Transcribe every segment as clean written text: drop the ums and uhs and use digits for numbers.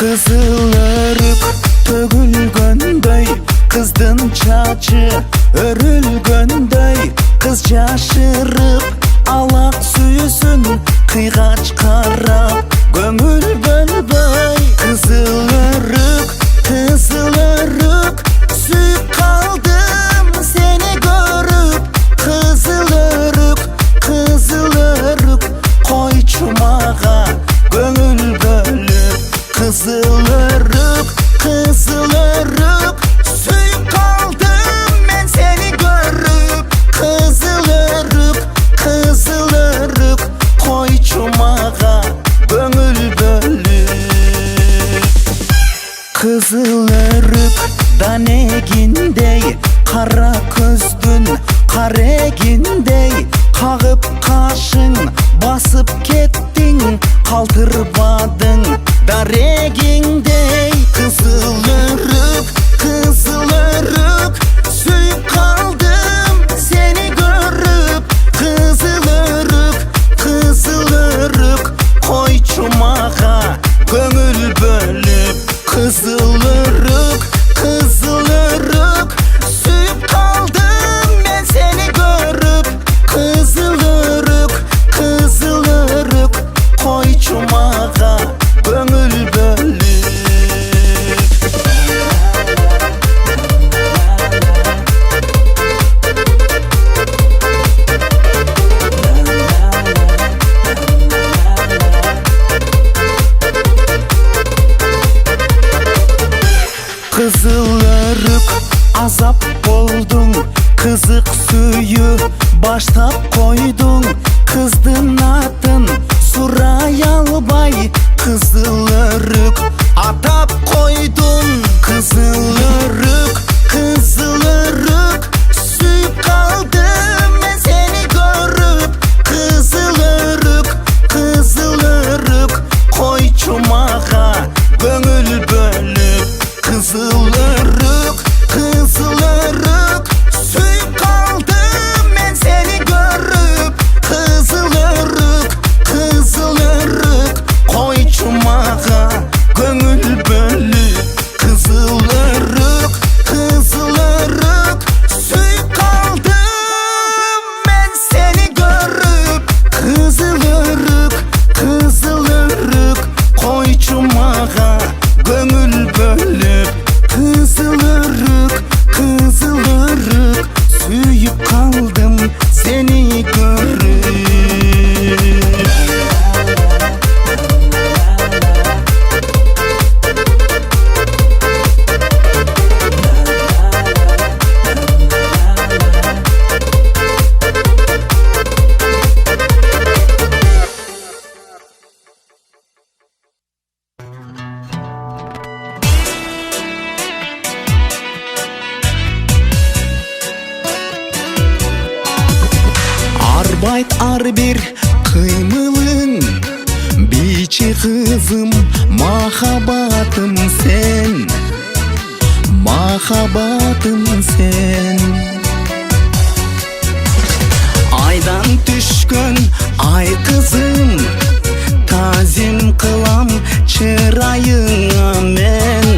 Kızıl örük tөгүлгөндөй, kızdın çaçı örülgөндөй, kız жашырып алак сүйүсүн кыйгач карап көңүл бөлбөй. Kızıl örük sүйүп калдым seni görüp. Kızıl örük койчу мага көңүл бөлүп. Kızıl örük sүйüp kaldım ben seni görüp. Kızıl örük koyçu mağa gönül bölüp. Kızıl örük danegindey, kara көздүн карегиндей, кагып кашың басып кеттиң, калтырбадың дарегиңдей. Kızıl örük sүйüp kaldım seni görüp. Kızıl örük koyçu mağa gönül bölüp. Kızıl örük sүйüp kaldım ben seni görüp. Kızıl örük koyçu mağa gönül bölüp. Kızıl örük azap болдуң, kızık suyu баштап койдуң. Kızdın атын сурай албай, kızıl örük атап койдуң. Kızıl örük sүйüp kaldım ben seni görüp. Kızıl örük koyçu mağa gönül bölüp. Kızıl örük sүйüp kaldım ben seni görüp. Kızıl örük koyçu mağa gönül bölüp. Kızıl örük sүйüp kaldım ben seni görüp. Kızıl örük koyçu mağa gönül bölüp. Kızıl örük sүйüp kaldım seni görüp. Арбайт ар бир кыймылың, бичи кызым махаббатым сен, махаббатым сен. Айдан түшкөн ай кызым, тазим кылам чырайыңа мен,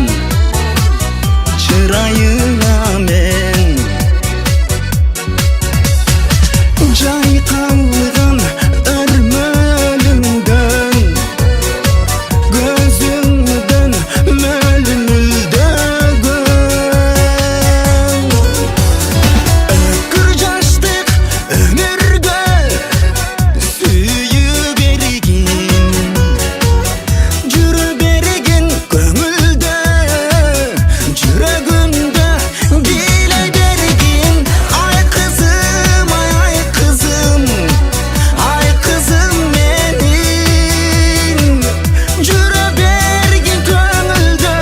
чырайыңа мен. Жайкалган өрмөлүңдөн, көзүңдөн мөлмүлдөгөн. Өкүр жаштык өмүргө сүйүү бергин, жүрө бергин көңүлдө, жүрөгүмдө билей бергин. Ай кызым, ай kızım benim, жүрө бергин көңүлдө,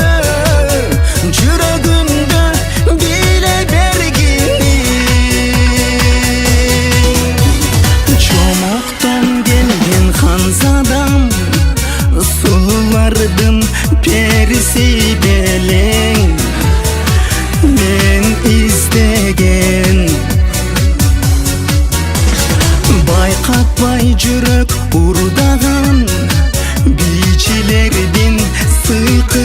жүрөгүмдө билей бергин. Чомоктон келген ханзадам, сулуулардын периси белең, мен издеген. Байкатпай жүрөк урдаган, бичилердин сыйкы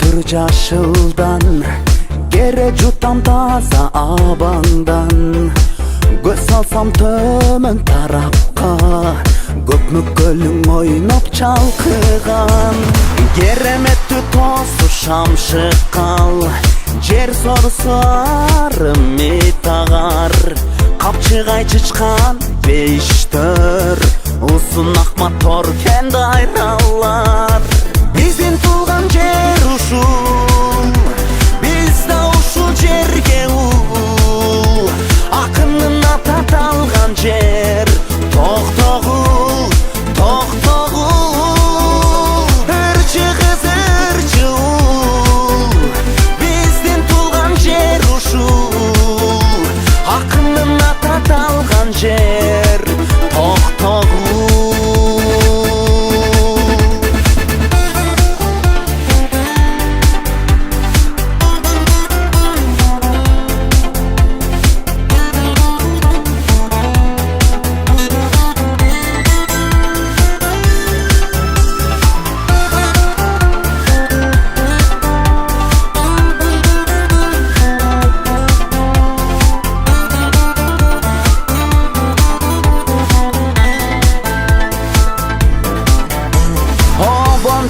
кыр жашылдан, кере жутам таза абаңдан. Көз салсам төмөн тарапка, көкмүк көлүң ойноп чалкыган. Кереметтүү тосу шамшыкал, жер сорусу арым тагар. Капчыгай чычкан бейиштөр, узун ак мотор кенди айралар. Биздин туулган жер ушул, биз да ушул жерге ул. Акындын аталган жер, токтогул, токтогул. Ырчы кыз ырчы ул, биздин туулган жер ушул. Акындын аталган жер, токтогул.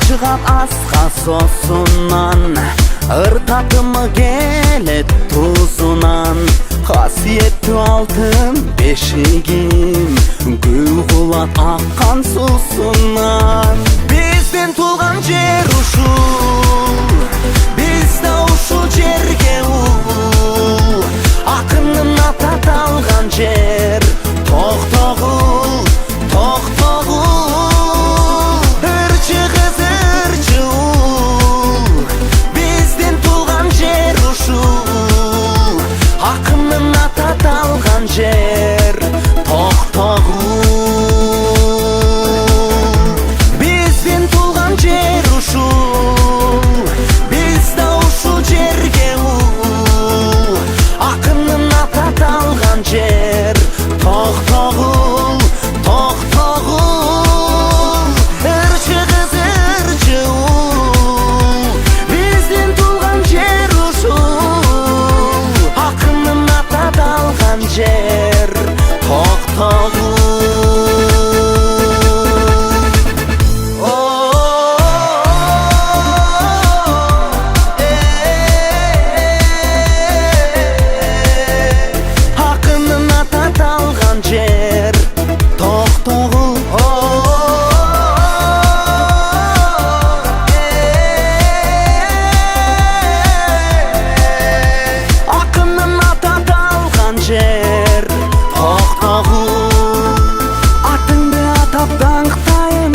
Чыгат аска сосунан, ыр татымы келет тузунан. Касиеттүү алтын бешигим, гүл кулат аккан суусунан. Биздин туулган жер ушул, биз да ушул жерге ул. Акындын аталган жер, токтогул, токтогул. Ырчы кыз ырчы ул, биздин туулган жер ушул. Акындын аталган жер, токтогул. Биздин туулган жер ушул, биз да ушул жерге ул. Акындын аталган жер, токтогул, токтогул. Ырчы кыз ырчы ул, биздин туулган жер ушул. Акындын аталган жер, токтогул. Акындын аталган жер, токтогул. Акындын аталган жер, токтогул. Атыңды атап даңктайын,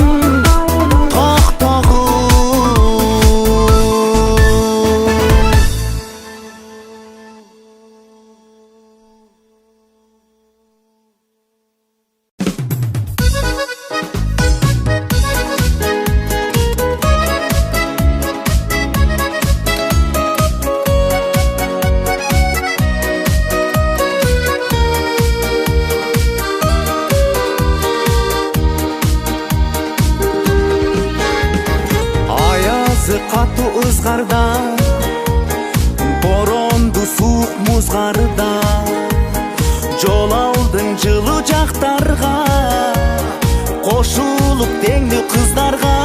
токтогул. Аязы катуу ызгарда, боронду суук музгарда. Жол алдың жылуу жактарга, кошулуп теңдүү кыздарга.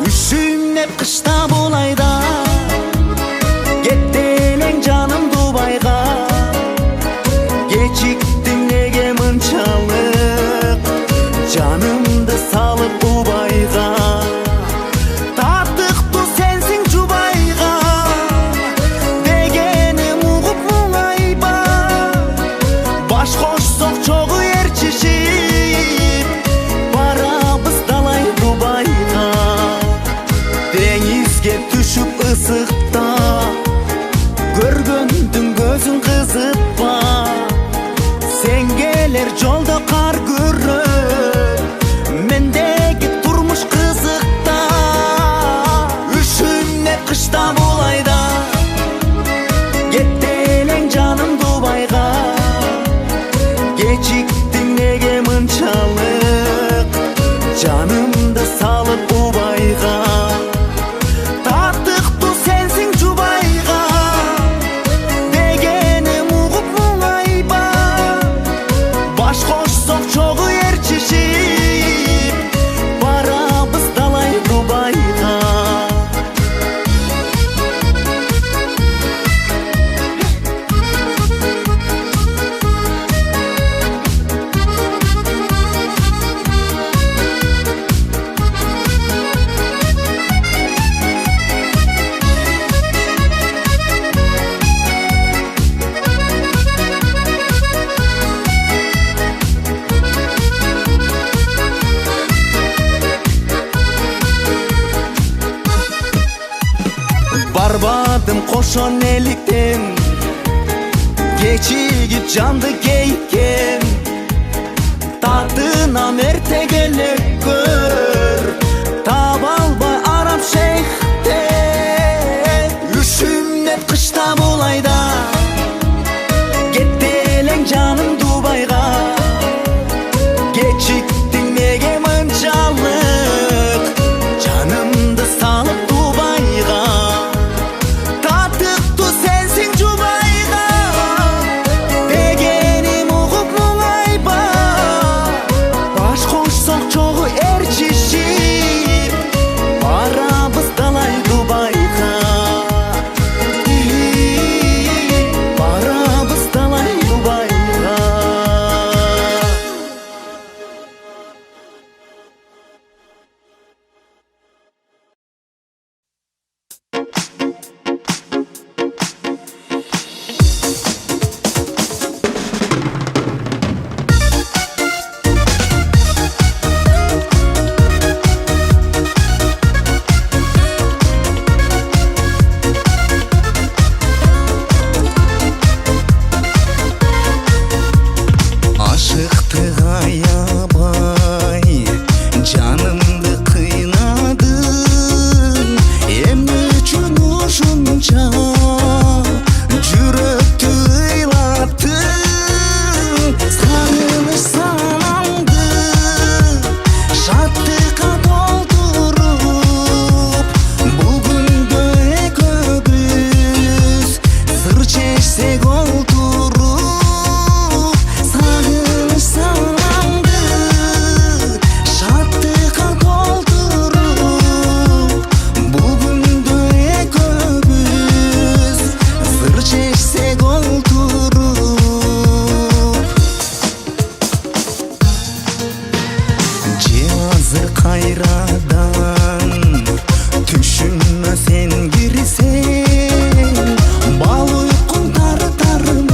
Үшүнөп кышта бул айда, кеттелең жаным Дубайга. Кечиктиң неге мынчалык, жанымды салып убайга. Таттыктуу сенсиң жубайга, дегеним угуп муңайба. Баш кошсок чогуу ээрчишип, бара кошо неликтен, кечигип жанды кейкен, татынан эртегелек таба албай арам шейхте, үшүмнен кышта булайда кетти элең жаным Дубайга. Кечиктиң неге мынчалык, жанымды салып Дубайга. Татыктуу сенсиң Жубайга, дегеним угуп муңайба. Баш кошсок чогуу эрчишип, барабыз далай Дубайга. Барабыз далай Дубайга. Ашыктык аябай, жанымды кыйнадың, эмне үчүн ушунча жүрөктү ыйлаттың? Сагыныч санамды шаттыкка толтуруп, бул күндө экөөбүз сыр чечсек олтуруп. Сагыныч санамды шаттыкка толтуруп, бул күндө экөөбүз сыр чечсек олтуруп. Же азыр кайрадан түшүмө сен кирсең, бал уйкун тартарым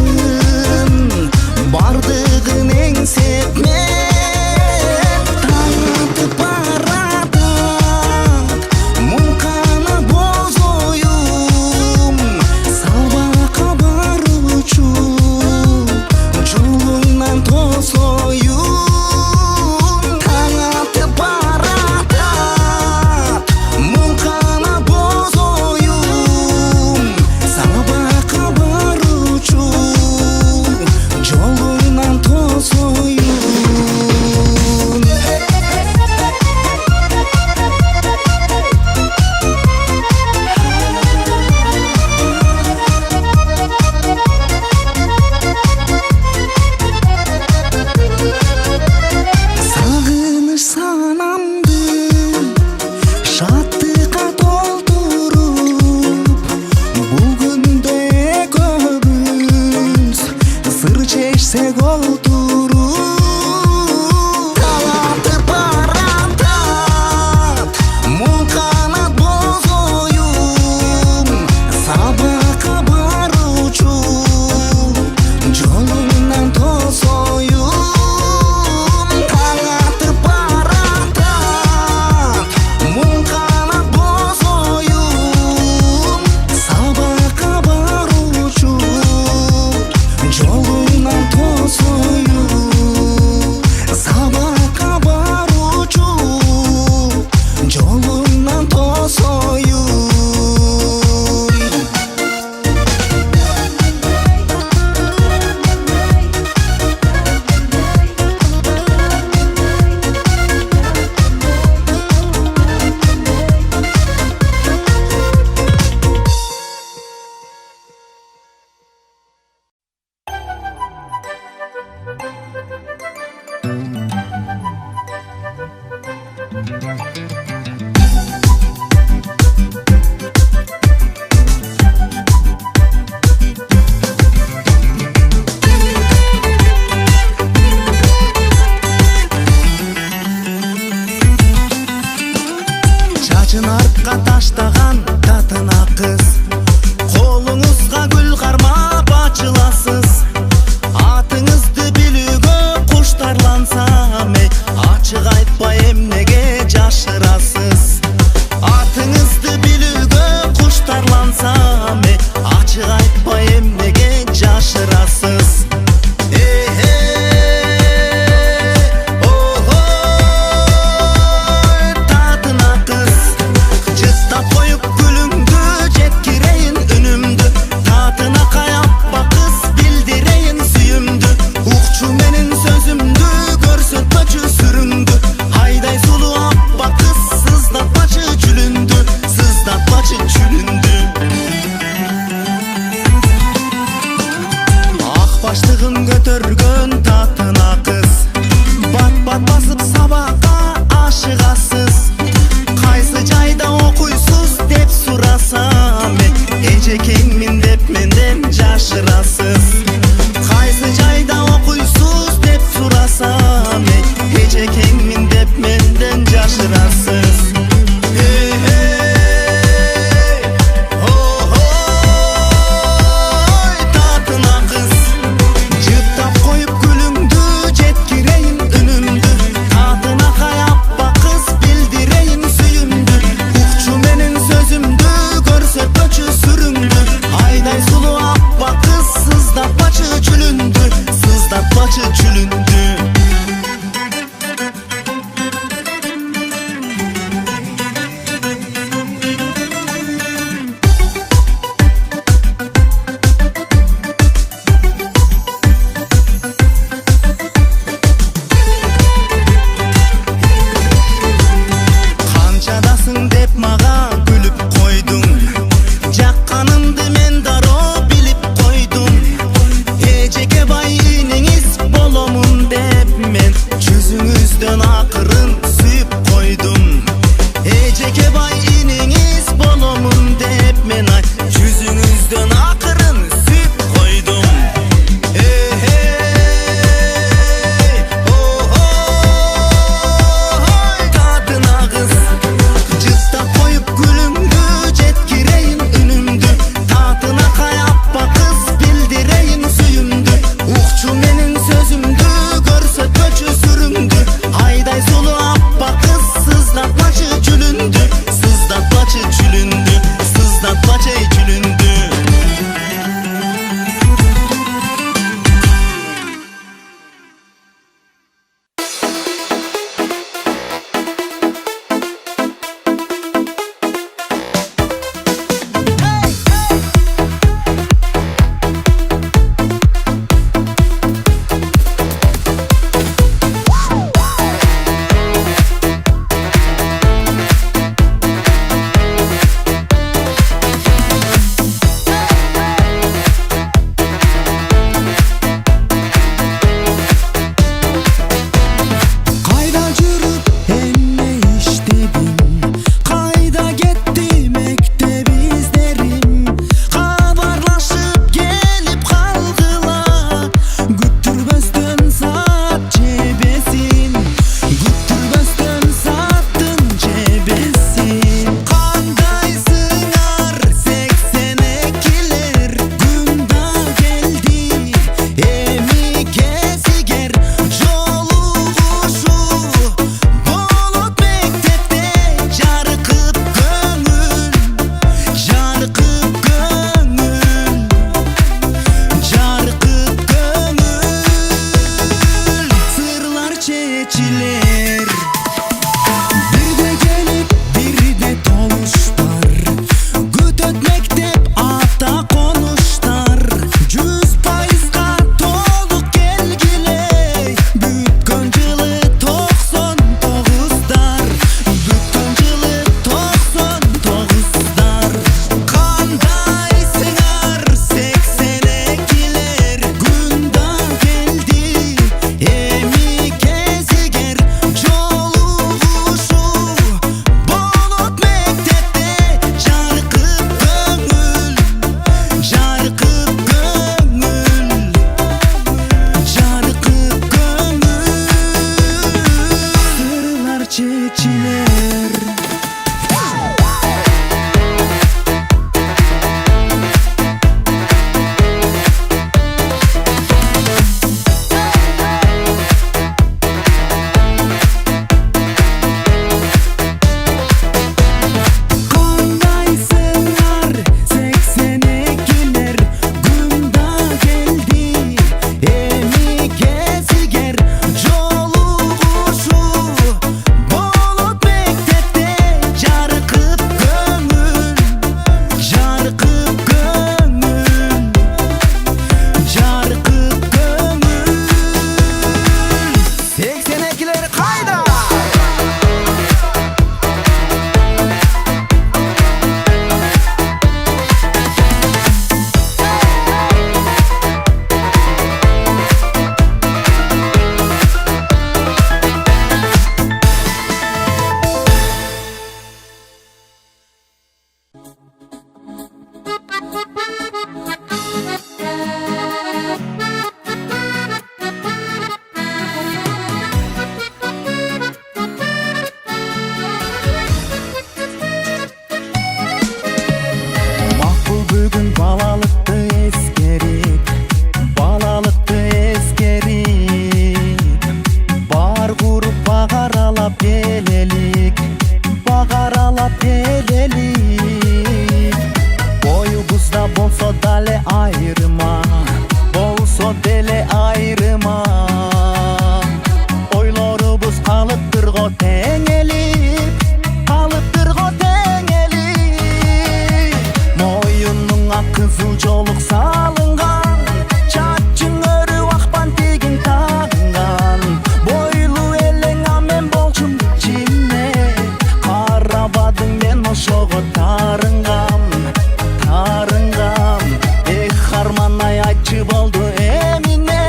болду эмине,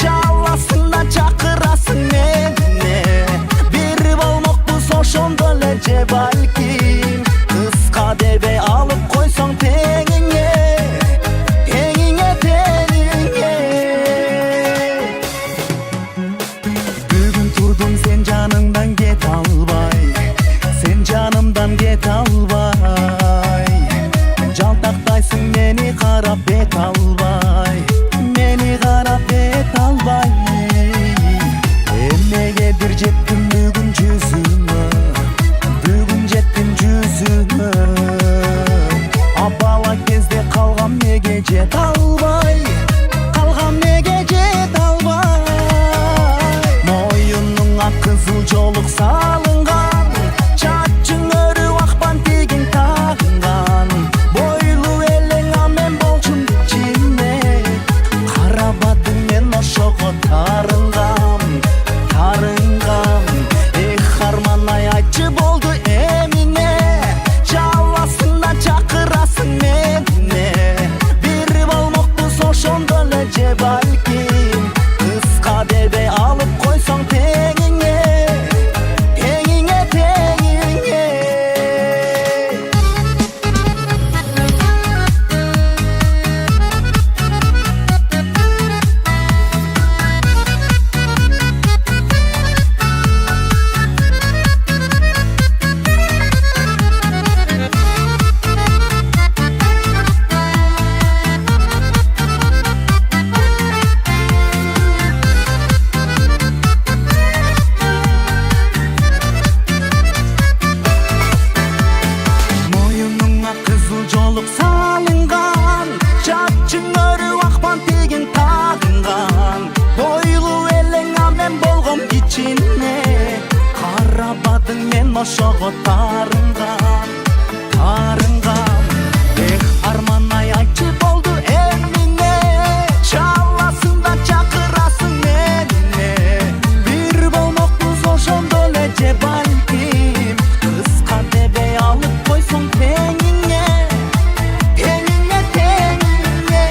жаласың да чакырасың мени. Бир болмокпуз ошондо эле же балким, кыска дебей алып койсоң теңиңе, теңиңе, теңиңе. Бүгүн турдум сен жанымдан кете албай, сен жанымдан кете албай. Жалтактайсың мени карап бет албай, мени карап бет албай. Эмнегедир жеттим бүгүн жүзүңө, бүгүн жеттим жүзүңө. Бала кезде калгам неге жете албай, калгам неге жете албай. Моюнуңа кызыл жолук салынган, чачың өрүп ак бантигиң тагынган. Бойлуу элең амен болчум ичине, карабадың мен ошого тарынгам, тарынгам. Эх арман-ай айтчы болду эмине, жаласың да чакырасың мени. Бир болмокпуз ошондо эле же балким, кыска дебей алып койсоң теңиңе, теңиңе, теңиңе. Моюнуңа кызыл жолук салынган, чачың өрүп ак бантигиң тагынган. Бойлуу элең амен болгом кичине, карабадың мен ошого тарынган, тарынган. Эх арман-ай айтчы болду эмине, жаласың да чакырасың мени. Бир болмокпуз ошондо эле же балким, кыска дебей алып койсоң теңиңе, теңиңе, теңиңе.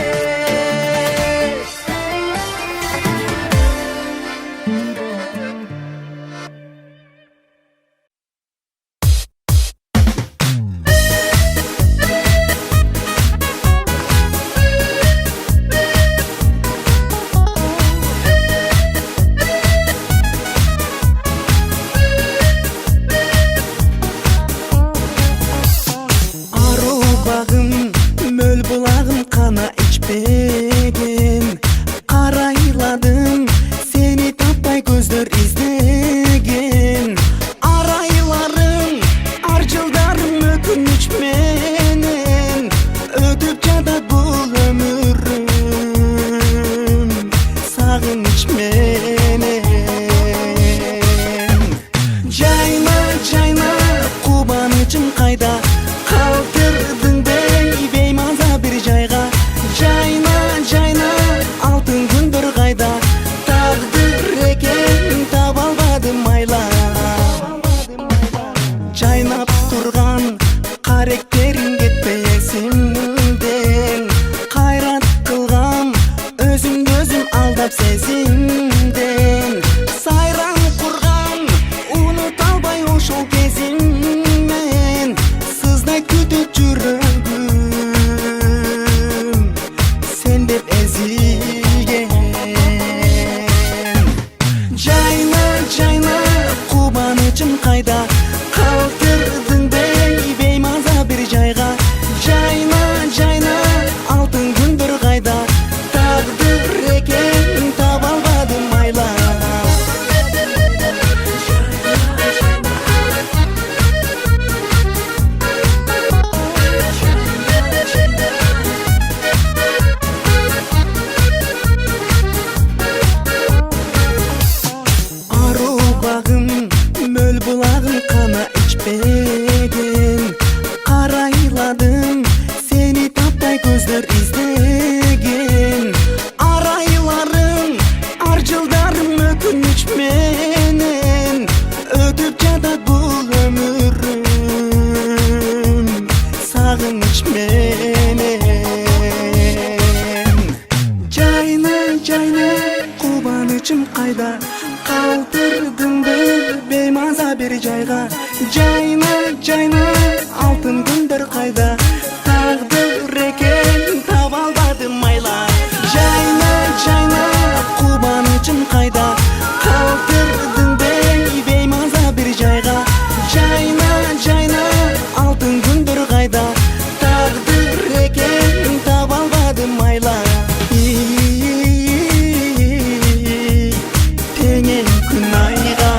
ичим кайда, калтырдыңды беймаза бир жайга. Жайна жайна алтын күндөр кайда, тагдыр экен таба албадым майла. Жайна жайна кубанычым кайда, калтырдыңды беймаза бир жайга. Жайна жайна алтын күндөр кайда, тагдыр экен таба албадым майла. Теңен күн айга.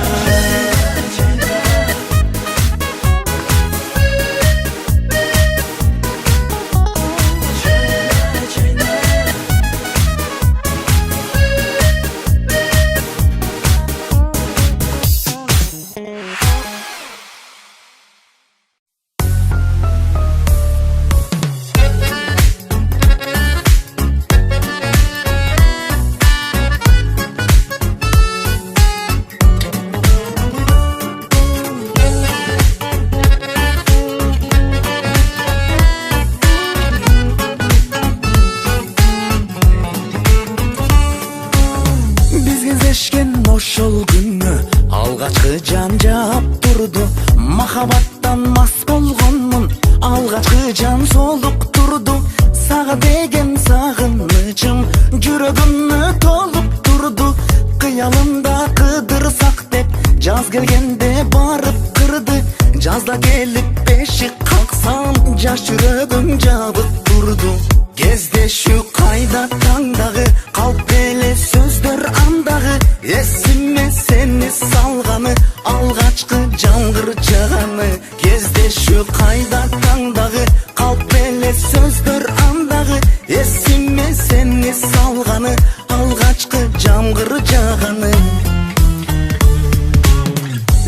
Ошол күнү алгачкы жан жаап турду, махабаттан мас болгонмун, алгачкы жан солук турду. Сага деген сагынычым жүрөгүмдү толуп турду. Кыялымда кыдырсак деп жаз келгенде барып кырды. Жазда келип бешик каксам жаш жүрөгүм жабык турду. Кездешүү кайда таңдагы, калп эле сөздөр андагы. Эсиме сени салганы, алгачкы жамгыр жаганы. Кездешүү кайда таңдагы, калп эле сөздөр андагы. Эсиме сени салганы, алгачкы жамгыр жаганы.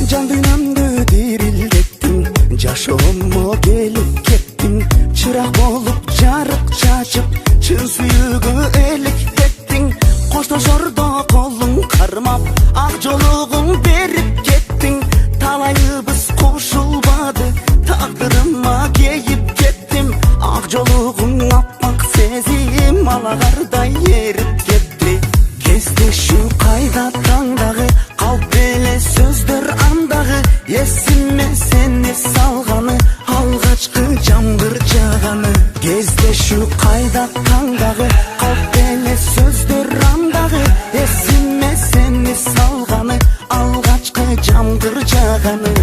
Жан дүйнөмдү дирилдеттиң, жашооммо келип кеттиң. Чырак болуп жарык чачып, чын сүйүүгө эликтеттиң. Коштошордо колуң кармап, ак жолугуң берип кеттиң. Талайыбыз кошулбады, тагдырыма кейип кеттим. Ак жолугуң аппак сезим алагардай эрип кетти. Кездешүү кайда таңдагы, калп эле сөздөр андагы. Эсиме сени салганы, алгачкы жамгыр жаганы. Кездешүү кайда таңдагы, калп эле сөздөр андагы. Эсиме сени салганы, алгачкы жамгыр жаганы.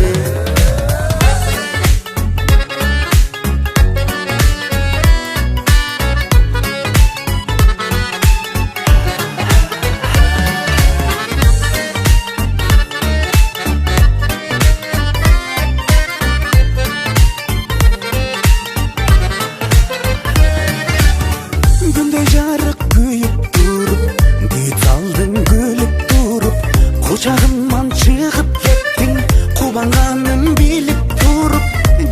Кучагыман чыгып кеттиң, кубанганым билип туруп.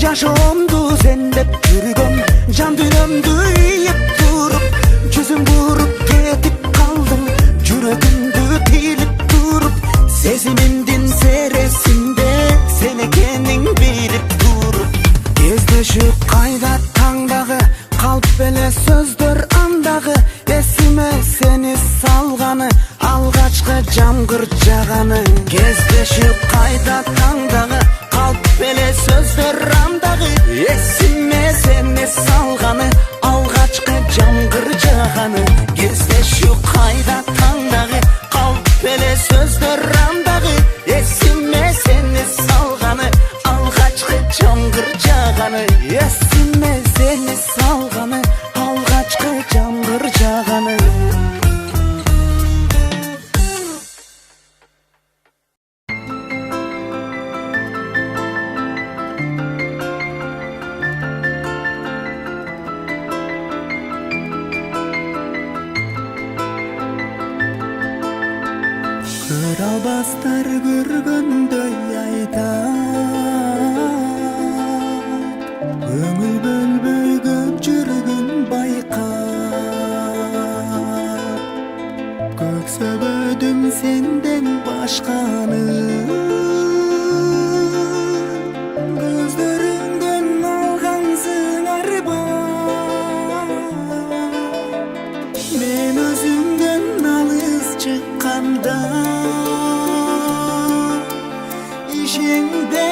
Жашоомду сендеп жүргөм, жан дүйнөмдү ийип туруп. Жүзүм буруп кетип калдым, жүрөгүмдү тилип туруп. Сезимимдин сересинде сен экениң билип туруп. Кездешүү кайда таңдагы, калп эле сөздөр андагы. Эсиме сени салганы, алгачкы жамгыр жаганы. Кездешүү кайда таңдагы, калп эле сөздөр андагы. Эсиме сени салганы, алгачкы жамгыр жаганы. Кездешүү кайда таңдагы, калп эле сөздөр андагы. Эсиме сени салганы, алгачкы жамгыр жаганы. Эсиме сени салганы, алгачкы жамгыр жаганы. Көрө албастар көргөндөй айтат, көңүл бөлбөй көп жүргөн байкап. Көксөбөдүм сенден башканы, көздөрүңдөн алгансың арбап. Мен өзүңдөн алыс чыкканда ишеңде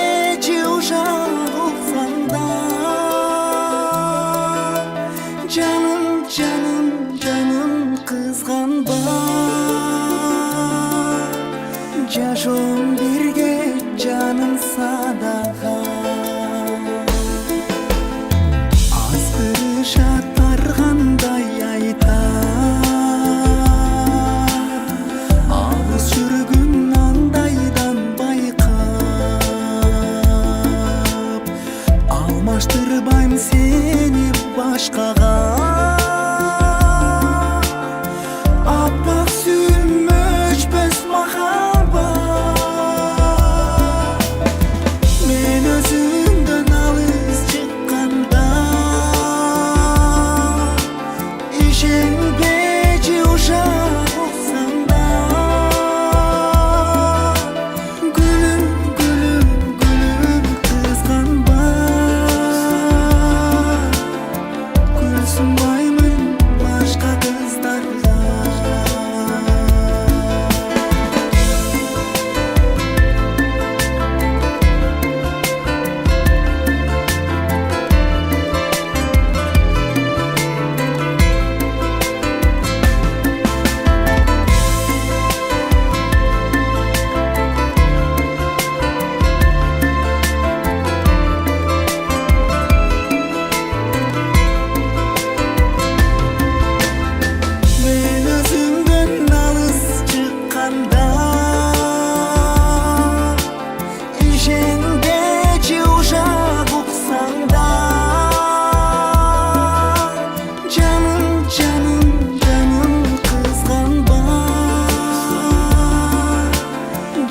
же ушак уксаң да жаным жаным жаным кызганба жашоом бирге жаным садака азгырышат таргандай айта алыс жүргүн андайдан байкап алмаштырбайм сени башкага аппак сүйүм өчпөс махаббат мен өзүңдөн алыс чыкканда ишенбе же ушак уксаң да гүлүм гүлүм гүлүм кызганба көз сунбаймын башка кыздарга мен өзүңдөн алыс чыкканда ишенбе же ушак уксаң да жаным жаным жаным кызганба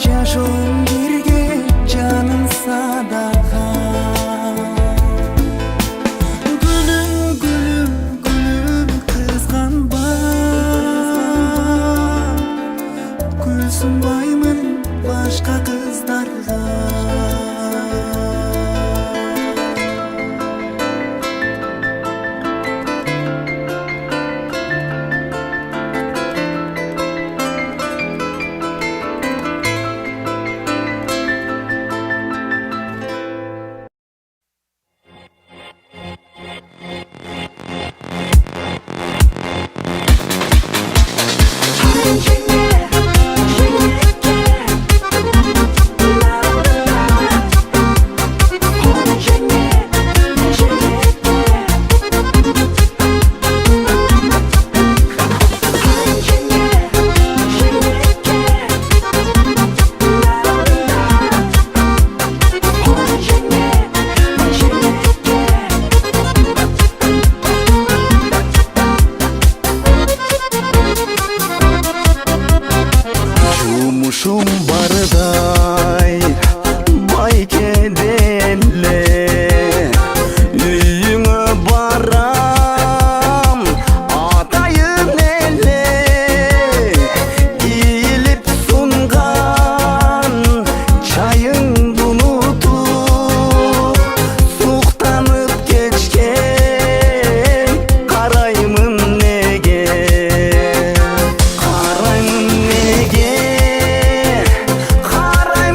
жашоом бирге жаным садака гүлүм гүлүм гүлүм кызганба көз сунбаймын башка кыздарга жумушум бардай байкеделе үйүңө барам атайын эле ийилип сунган чайыңды унутуп суктанып кечкен караймын неге караймын неге караймын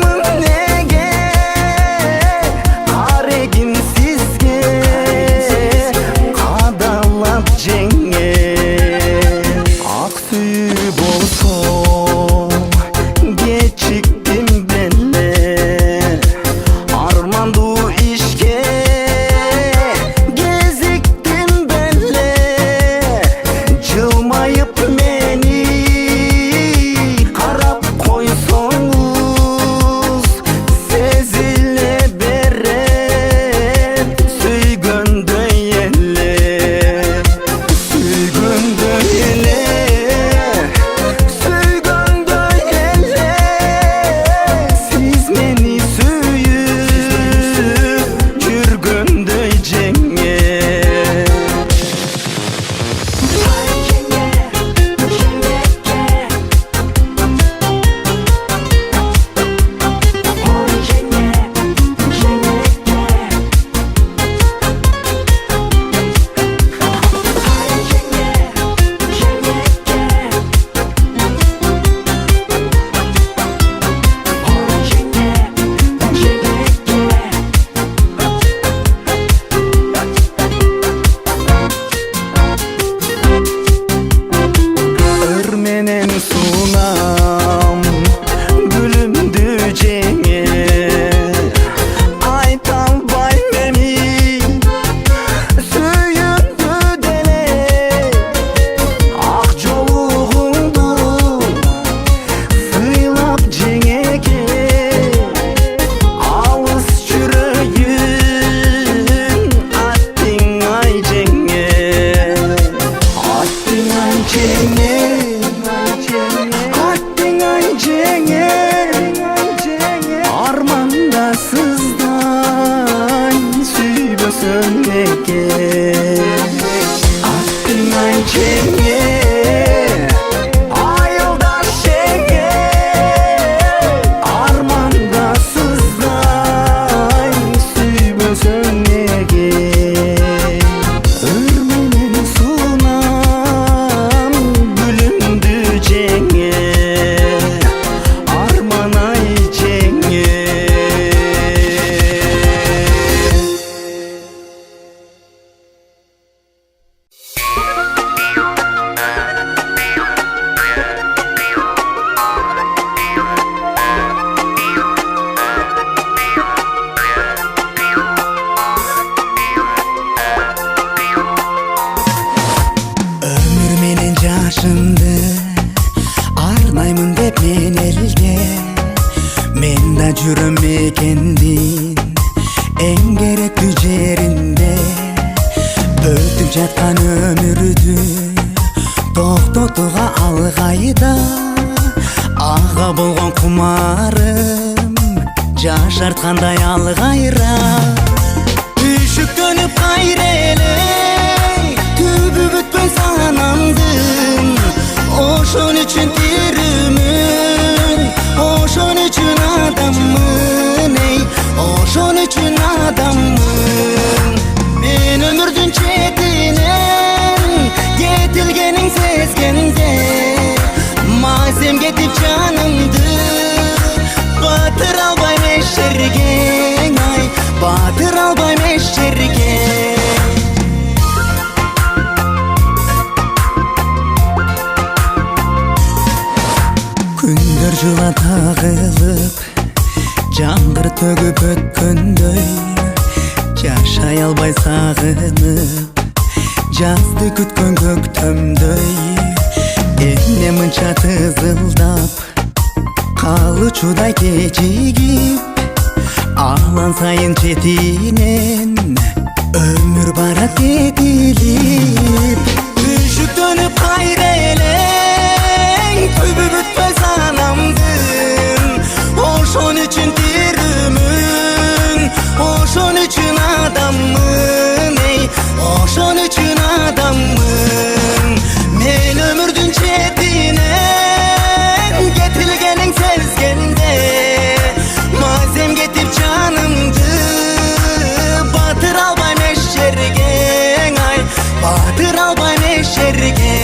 жанымды арнаймын деп мен элге, мен да жүрөм экендин эң керектүү жеринде. Өтүп жаткан өмүрдү токтотууга алгайда, ага болгон кумарым жашарткандай алгайра. Үшүктөнүп кайра эле түбү бүтпөй санамдын, ошон үчүн тирүүмүн, ошон үчүн адаммын, эй, ошон үчүн адаммын. Мен өмүрдүн четинен кетилгениң сезгенде, мазем кетип жанымды батыра албайм эч жерге, ай, батыра албайм эч жерге. Күндөр жыла тагылып, жаңгыр төгүп өткөндөй, жашай албай сагынып, жазды күткөн көктөмдөй. Эмне мынча тызылдап, калычудай кечигип, алан сайын четинен өмүр барат кетилип. Үшүктөнүп кайра эле түбү бүтпөй санамдын, ошон үчүн тирүүмүн, ошон үчүн адаммын, эй, ошон үчүн адаммын. Мен өмүрдүн четинен кетилгениң сезгенде, мазем кетип жанымды батыра албайм эч жерге, ай, батыра албайм эч жерге.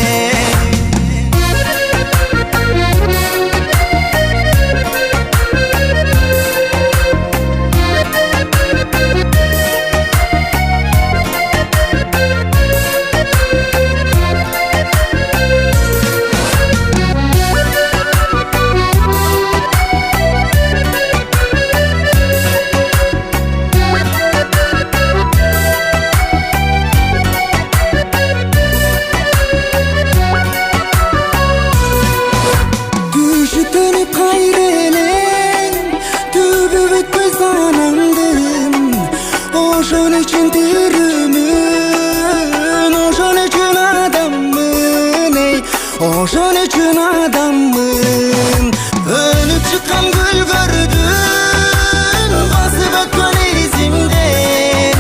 Ошон үчүн тирүүмүн, ошон үчүн адаммын, эй, ошон үчүн адаммын. Өнүп чыккан гүлгөрдүн басып өткөн изимден,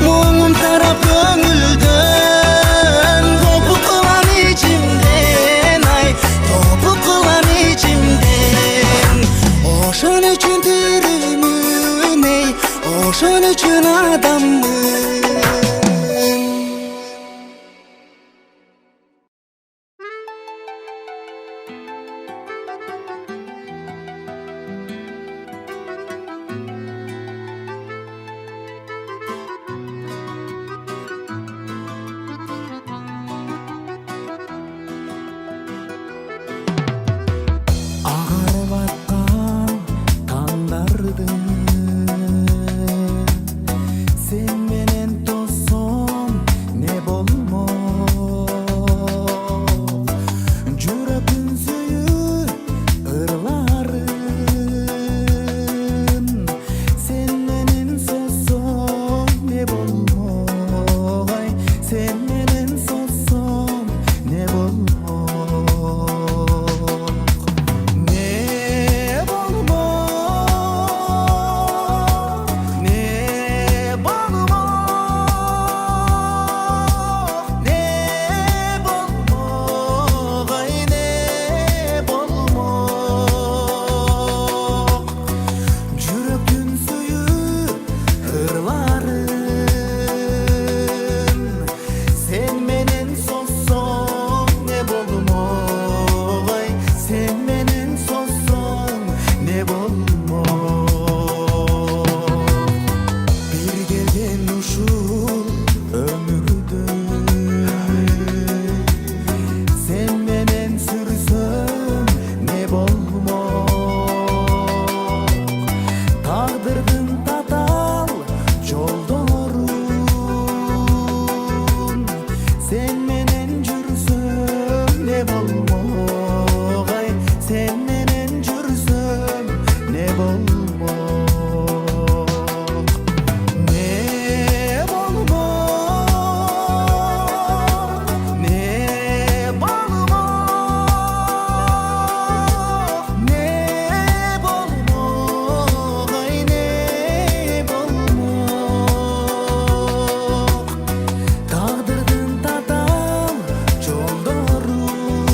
муңум тарап көңүлдөн, топук кылам ичимден, ай, топук кылам ичимден. Ошон үчүн тирүүмүн, эй, ошон үчүн адаммын. Агарып аткан таңдарды сен менен тоссом не болмок, жүрөктүн сүйүү ырларын сен менен соссом не болмок, сен менен соссом не болмок. Не ay sen menen жүрсөм не болмок не болмок не болмок не болмок ай не болмок тагдырдын татаал жолдорун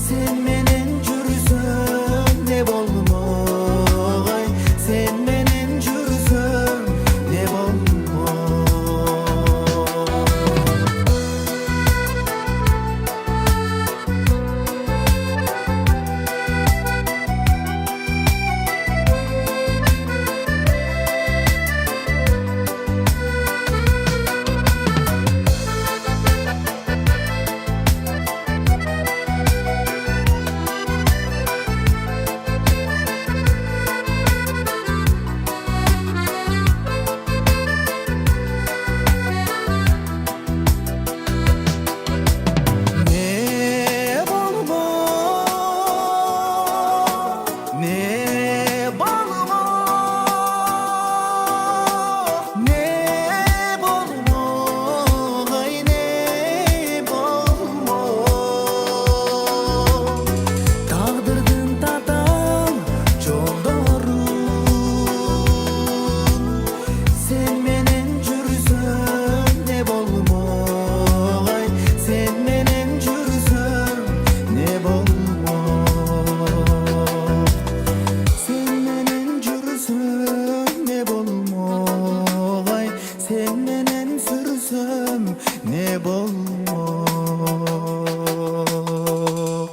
сен менен жүрсөм не болмок ай сен менен жүрсөм не болмок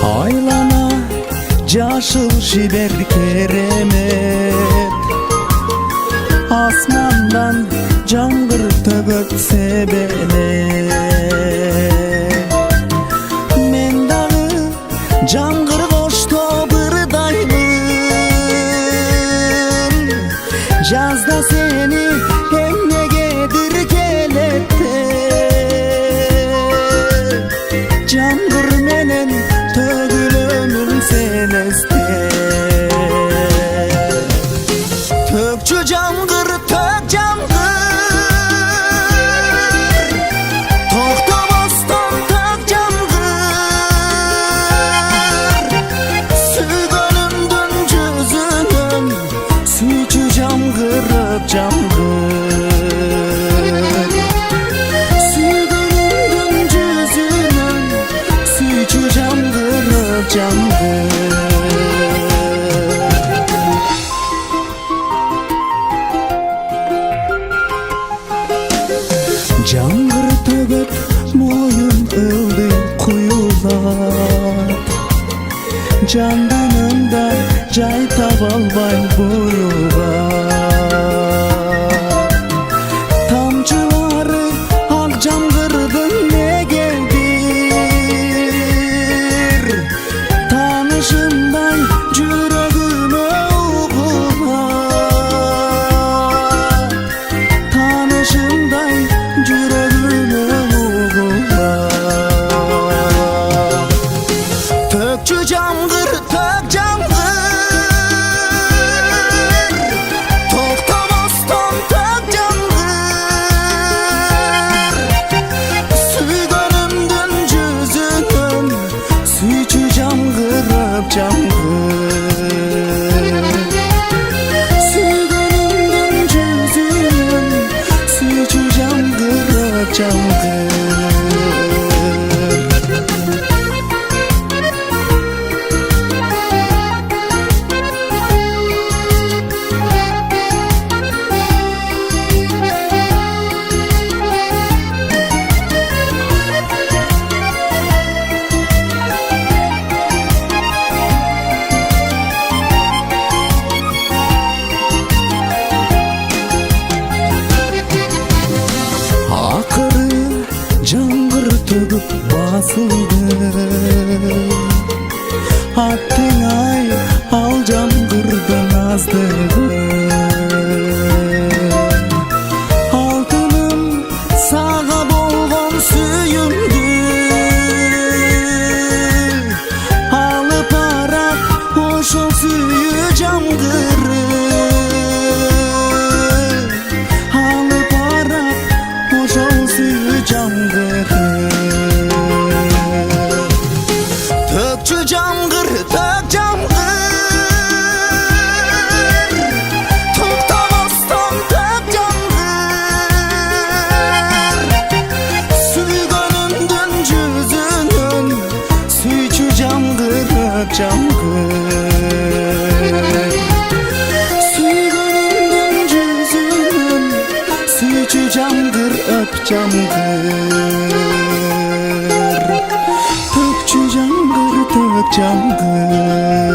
Aylana жашыл жибер керемет асмандан жаңгыр төгөт себеле мен дагы жаңгыр кошто бырдаймын жазда сени эмнегедир келетте жаңгыр менен төгүлөмүн сен эсте төкчү жаңгыр тök жаңгыр токтобостон тök жаңгыр сүйгөнүмдүн жүзүнөн сүйчү жаңгырып жаңгыр сүйгөнүмдүн жүзүнөн сүйчү жаңгырып жаңгыр жаңгыр төгөт моюн ылдый куюлар жанданымда жай таба албай буюлар тамчылары ак жаңгырдын негедир таанышымдай жүрөгүмө угулар таанышымдай жүрөгүмө угулар төкчү жаңгыр тök жаңгыр токтобостон тök жаңгыр сүйгөнүмдүн жүзүнөн сүйчү жаңгырып жаңгыр сүйгөнүмдүн жүзүнөн сүйчү жаңгырып жаңгыр ай ал жамгырдын аздыгы алтыным сага болгон сүйүмдү алып барат ошол сүйүү жамгыры алып барат ошол сүйүү жамгыры төкчү жамгыр төк жамгыр токтобостон төк жамгыр сүйгөнүмдүн жүзүнөн сүйчү жамгыр төк жамгыр сүйгөнүмдүн жүзүнөн сүйчү жамгыр өп жамгыр төкчү жамгыр төк жамгыр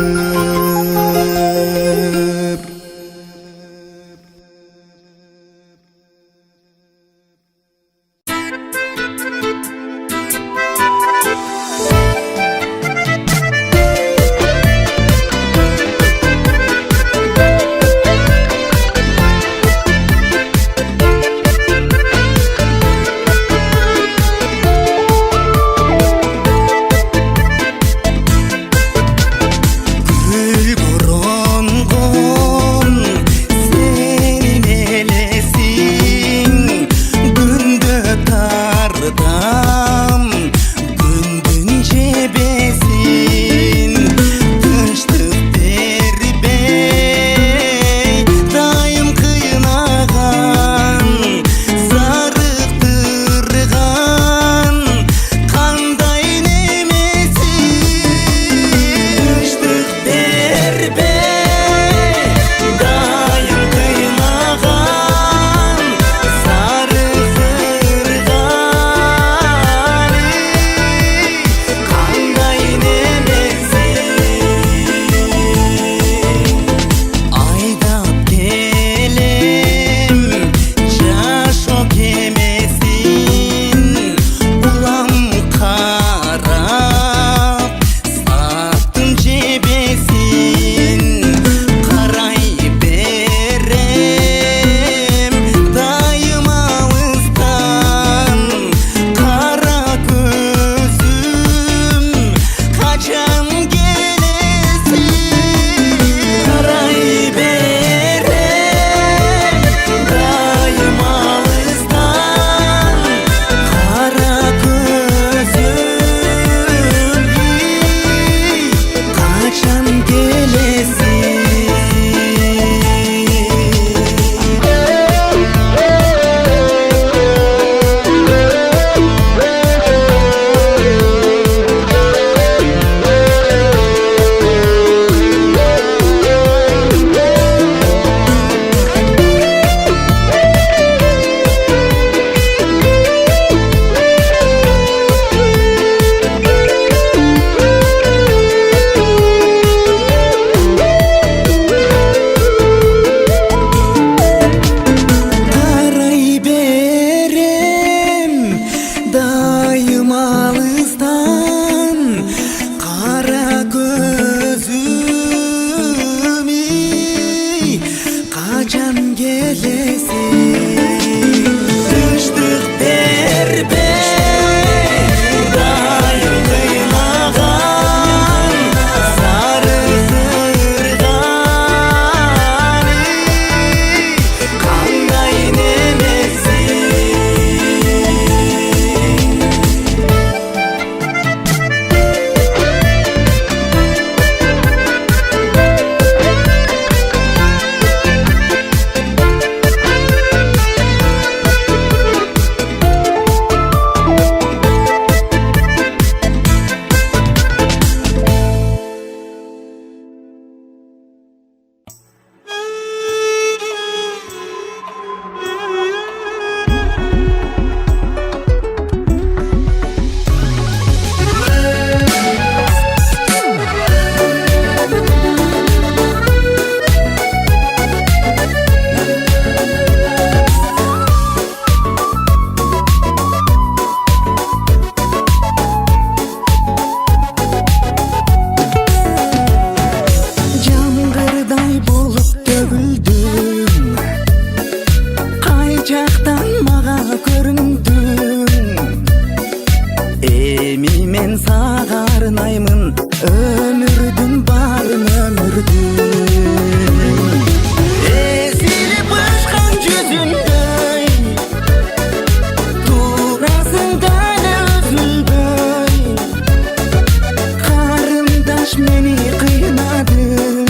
кыйнадың,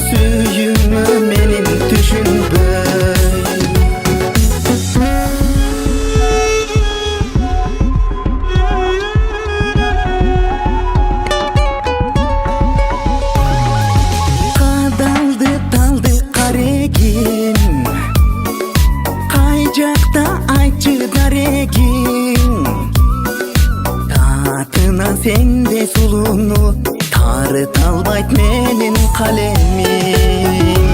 сүйүүмө менин түшүнбөй. Кадалды талды карегим, кай жакта айтчы дарегиң. Татына сенде сулууну тарыта албайт менин калемим.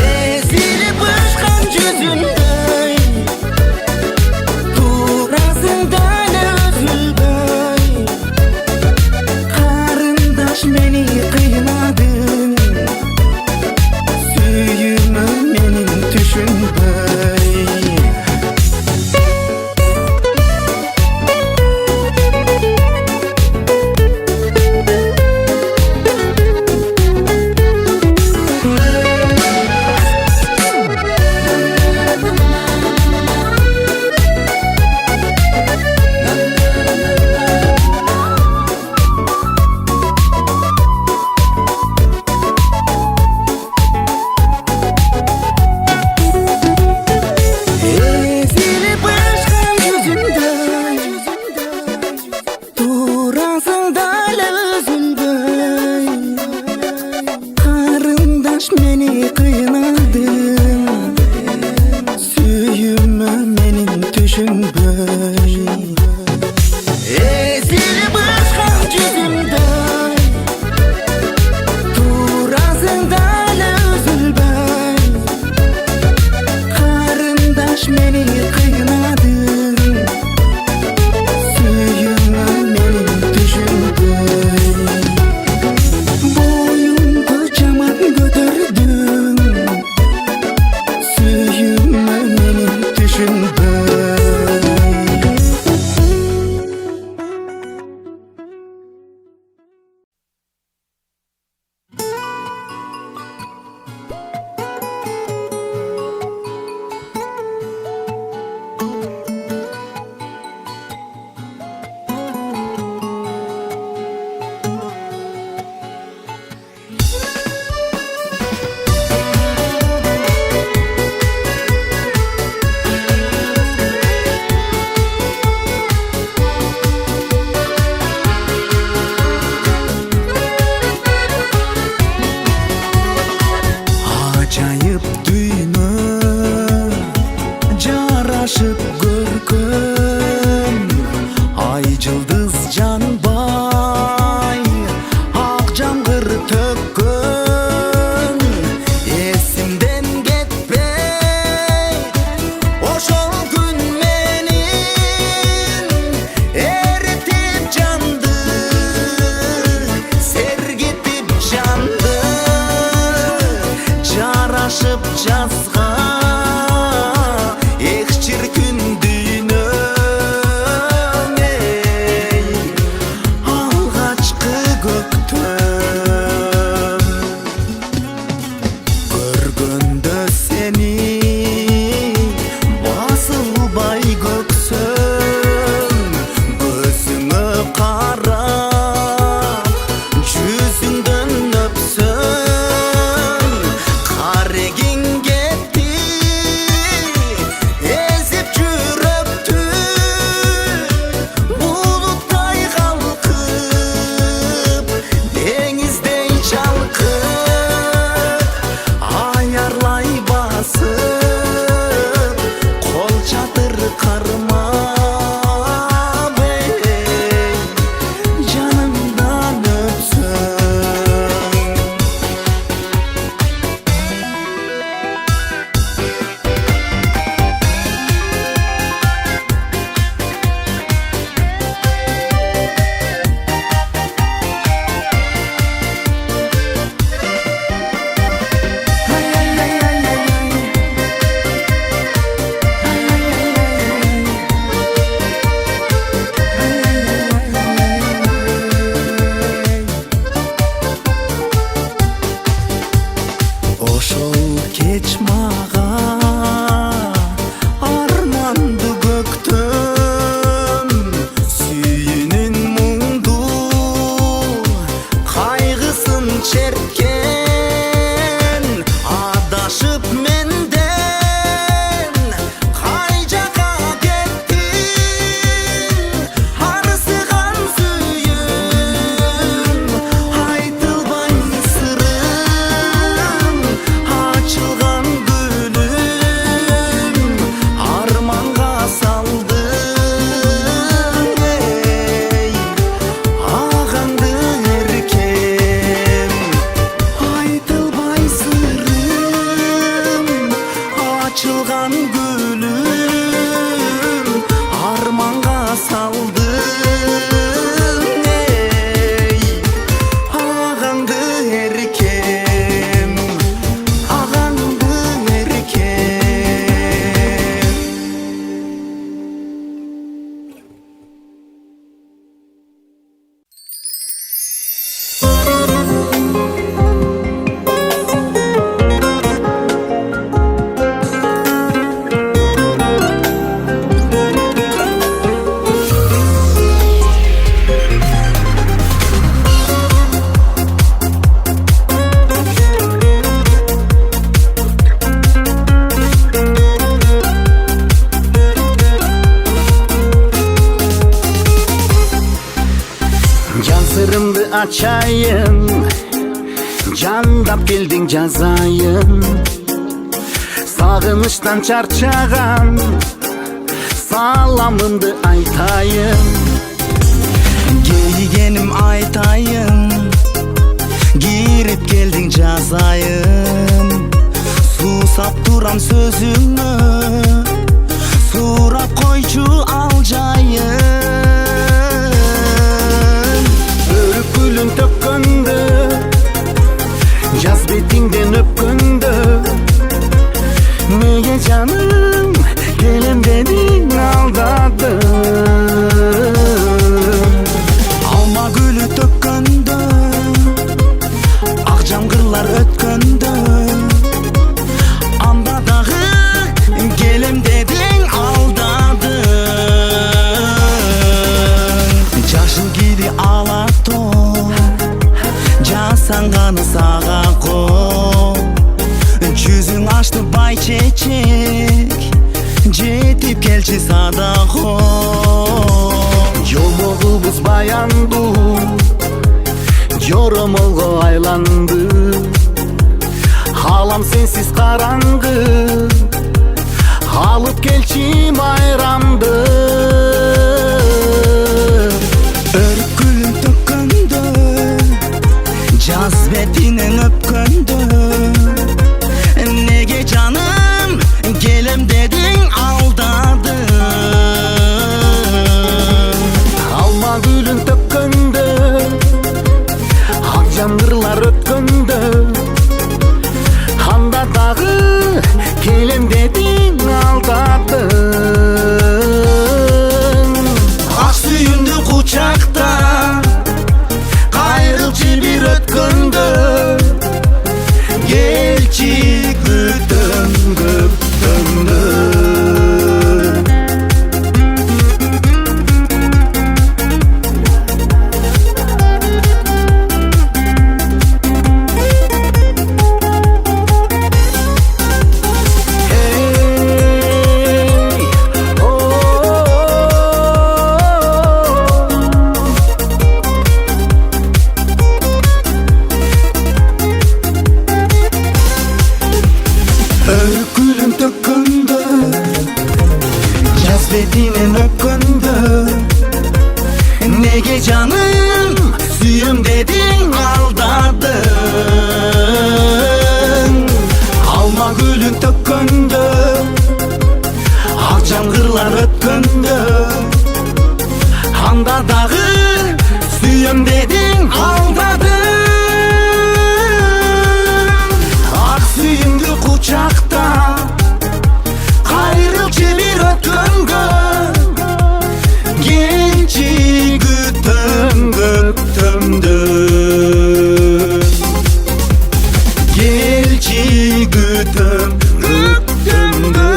Эзилип ышкан жүзүндөй, турасың дали өзүлбөй. Карындаш мени кыйнадың, сүйүүмө менин түшүнбөй. açayın, жандап келдиң жазайын. Сагынычтан чарчаган саламымды айтайын. Кейгеним айтайын, кирип келдиң жазайын. Сусап турам сөзүңө, сурап койчу ал жайын. Өрүп гүлүн төккөндө, жаз бетиңден өпкөндө, неге жаным келем дедиң алдадың. Алма гүлү төккөндө, ак жамгырлар өткөндө, анда дагы келем дедиң алдадың. Жашыл киди ала тоо, жасаңганы сага кол. Жүзүң ачты бай чечек, жетип келчи садахо. Жолмогубуз баяндуу, жоромолго айланды. Алам сенсиз караңгы, алып келчи майрамды. Өрүп гүлүн төккөндө, жаз бетинен өпкөндө, неге жаным келем дедиң алдадың. Алма гүлүн төккөндө, ак жамгырлар өткөндө, анда дагы келем дедиң алдадың. Ак сүйүндү кучакта, кайрылчы бир өткөндө, келчи күтөм көктөмдө. Betinen öpköndö, nege canım suyum dedin aldadın. Alma gülün tökköndö, ak jangırlar ötköndö, anda dagı suyum dedin aldadın. Ak suyumdu kucakta, kayrılçı bir ötköngö, gelçi gütüm göktümdü. Gelçi gütüm göktümdü.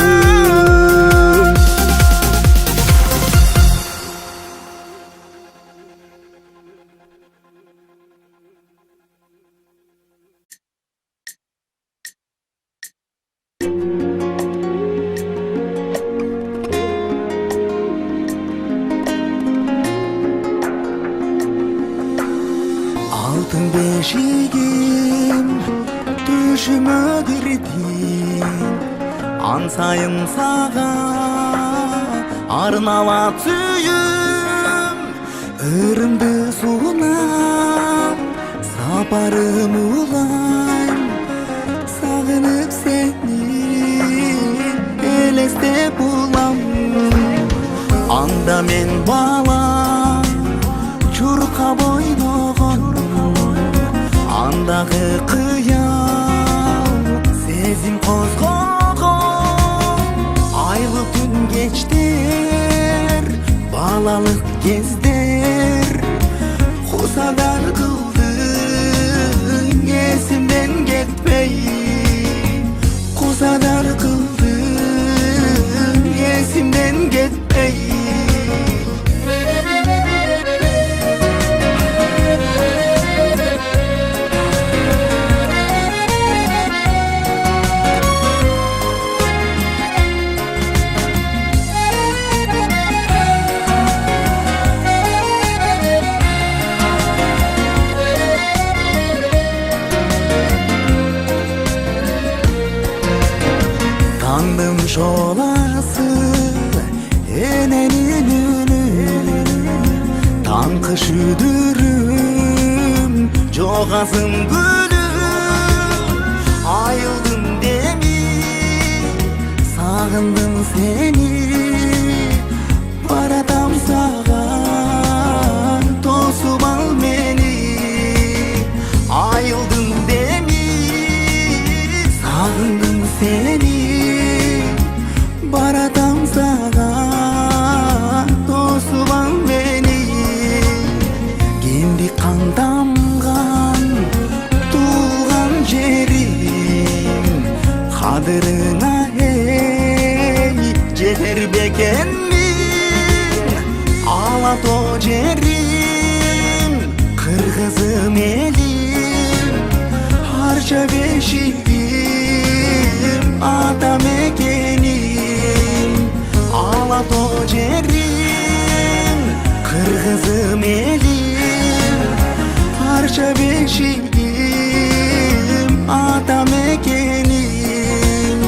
Altın beşigim düşüme girdi, ansayın sağa arnavat suyum. Örümdü suuna saparım ulan, sağınıp seni eleste bulam. Anda men bala çurka boynogon, andagı kıyam sezim kozgogon. Aylı tün geçtir, balalık gezdir, kusadar kıldın esimden gitmey. Kusadar kıldın esimden gitmey. Жоласы эненин үнү таңкы шүдүрүм жогасым гүлүм айылдым деми сагындым сени баратам саган тосуп ал мени айылдым деми сагындым сени баратам саган тосуп ал мени кемди кан тамган туулган жерим кадырыңа эй жетер бекенмин ала тоо жерим кыргызым элим арча бешигим ата мекеним ала тоо жерим кыргызым элим арча бешигим ата мекеним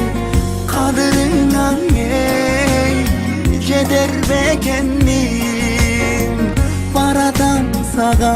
кадырыңа эй жетер бекенмин баратам сага